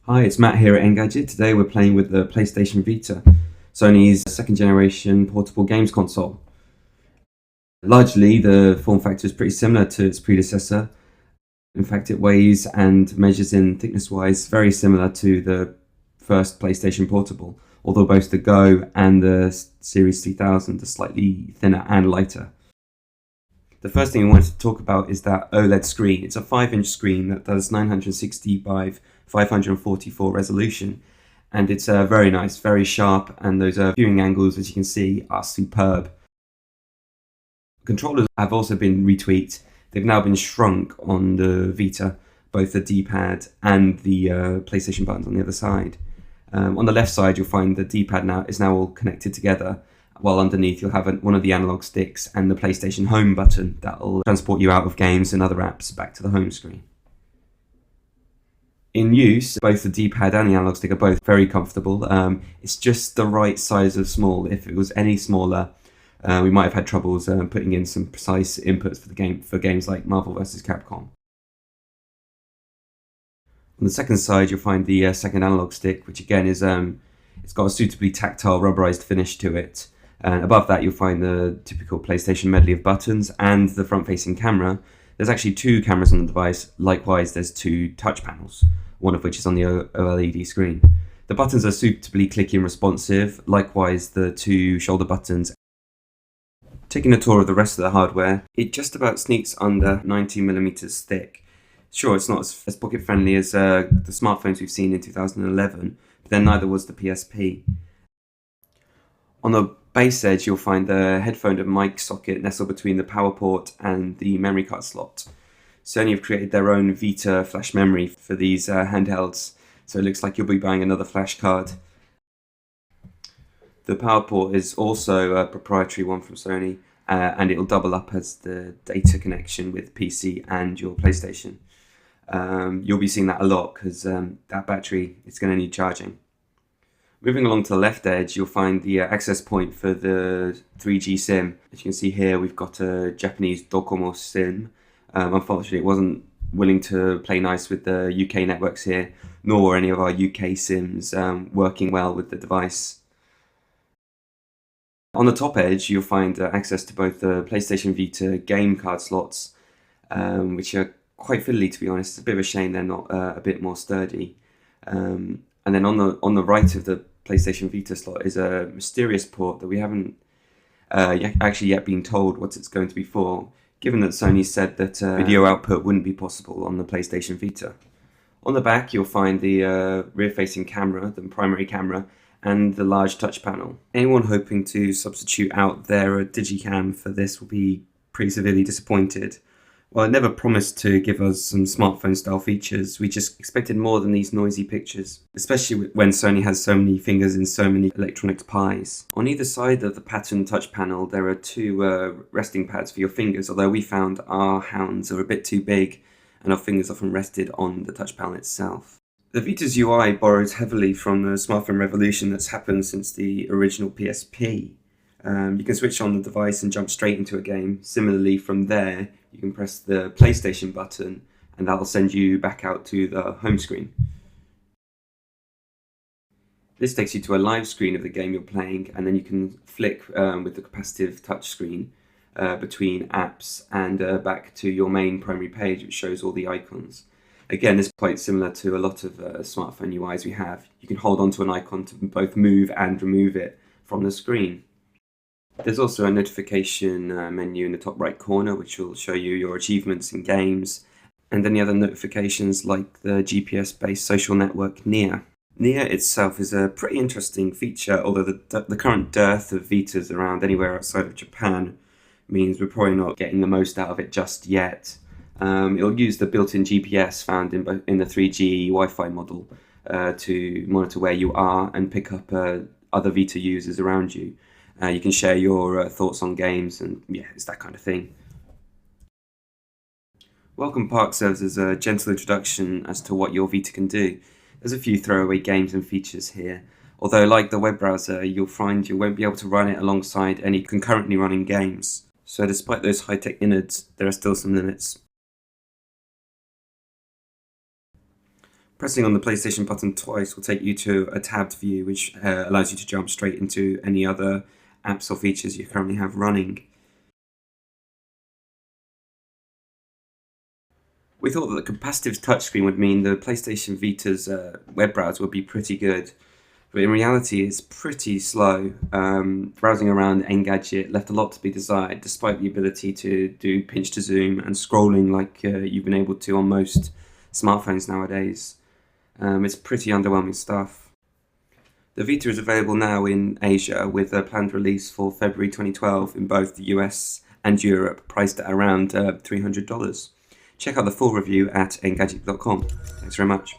Hi, it's Matt here at Engadget. Today we're playing with the PlayStation Vita, Sony's second generation portable games console. Largely, the form factor is pretty similar to its predecessor. In fact, it weighs and measures in thickness-wise very similar to the first PlayStation Portable, although both the Go and the Series 3000 are slightly thinner and lighter. The first thing I wanted to talk about is that OLED screen. It's a 5-inch screen that does 960 by 544 resolution, and it's very nice, very sharp, and those viewing angles, as you can see, are superb. Controllers have also been retweaked. They've now been shrunk on the Vita, both the D-pad and the PlayStation buttons on the other side. On the left side, you'll find the D-pad is now all connected together, while underneath you'll have one of the analog sticks and the PlayStation Home button that'll transport you out of games and other apps back to the home screen. In use, both the D-pad and the analog stick are both very comfortable. It's just the right size of small. If it was any smaller, we might have had troubles putting in some precise inputs for games like Marvel vs. Capcom. On the second side, you'll find the second analog stick, which again is it's got a suitably tactile rubberized finish to it. And above that, you'll find the typical PlayStation medley of buttons and the front-facing camera. There's actually two cameras on the device. Likewise, there's two touch panels, one of which is on the OLED screen. The buttons are suitably clicky and responsive. Likewise, the two shoulder buttons. Taking a tour of the rest of the hardware, it just about sneaks under 90mm thick. Sure, it's not as pocket-friendly as the smartphones we've seen in 2011, but then neither was the PSP. On the base edge, you'll find the headphone and mic socket nestled between the power port and the memory card slot. Sony have created their own Vita flash memory for these handhelds, so it looks like you'll be buying another flash card. The power port is also a proprietary one from Sony, and it'll double up as the data connection with PC and your PlayStation. You'll be seeing that a lot because that battery is going to need charging. Moving along to the left edge, you'll find the access point for the 3G SIM. As you can see here, we've got a Japanese Docomo SIM. Unfortunately, it wasn't willing to play nice with the UK networks here, nor were any of our UK SIMs working well with the device. On the top edge, you'll find access to both the PlayStation Vita game card slots, which are quite fiddly, to be honest. It's a bit of a shame they're not a bit more sturdy. And then on the right of the PlayStation Vita slot is a mysterious port that we haven't actually yet been told what it's going to be for, given that Sony said that video output wouldn't be possible on the PlayStation Vita. On the back, you'll find the rear-facing camera, the primary camera, and the large touch panel. Anyone hoping to substitute out their Digicam for this will be pretty severely disappointed. Well, it never promised to give us some smartphone-style features. We just expected more than these noisy pictures, especially when Sony has so many fingers in so many electronics pies. On either side of the patterned touch panel, there are two resting pads for your fingers, although we found our hands are a bit too big and our fingers often rested on the touch panel itself. The Vita's UI borrows heavily from the smartphone revolution that's happened since the original PSP. You can switch on the device and jump straight into a game. Similarly, from there, you can press the PlayStation button and that'll send you back out to the home screen. This takes you to a live screen of the game you're playing, and then you can flick with the capacitive touchscreen between apps and back to your main primary page, which shows all the icons. Again, this is quite similar to a lot of smartphone UIs we have. You can hold onto an icon to both move and remove it from the screen. There's also a notification menu in the top right corner, which will show you your achievements in games, and any other notifications like the GPS-based social network Near. Near itself is a pretty interesting feature, although the current dearth of Vitas around anywhere outside of Japan means we're probably not getting the most out of it just yet. It'll use the built-in GPS found in the 3G Wi-Fi model to monitor where you are and pick up other Vita users around you. You can share your thoughts on games, and yeah, it's that kind of thing. Welcome Park serves as a gentle introduction as to what your Vita can do. There's a few throwaway games and features here, although like the web browser, you'll find you won't be able to run it alongside any concurrently running games. So despite those high-tech innards, there are still some limits. Pressing on the PlayStation button twice will take you to a tabbed view, which allows you to jump straight into any other apps or features you currently have running. We thought that the capacitive touchscreen would mean the PlayStation Vita's web browser would be pretty good, but in reality it's pretty slow. Browsing around Engadget left a lot to be desired, despite the ability to do pinch to zoom and scrolling like you've been able to on most smartphones nowadays. It's pretty underwhelming stuff. The Vita is available now in Asia with a planned release for February 2012 in both the US and Europe, priced at around $300. Check out the full review at engadget.com. Thanks very much.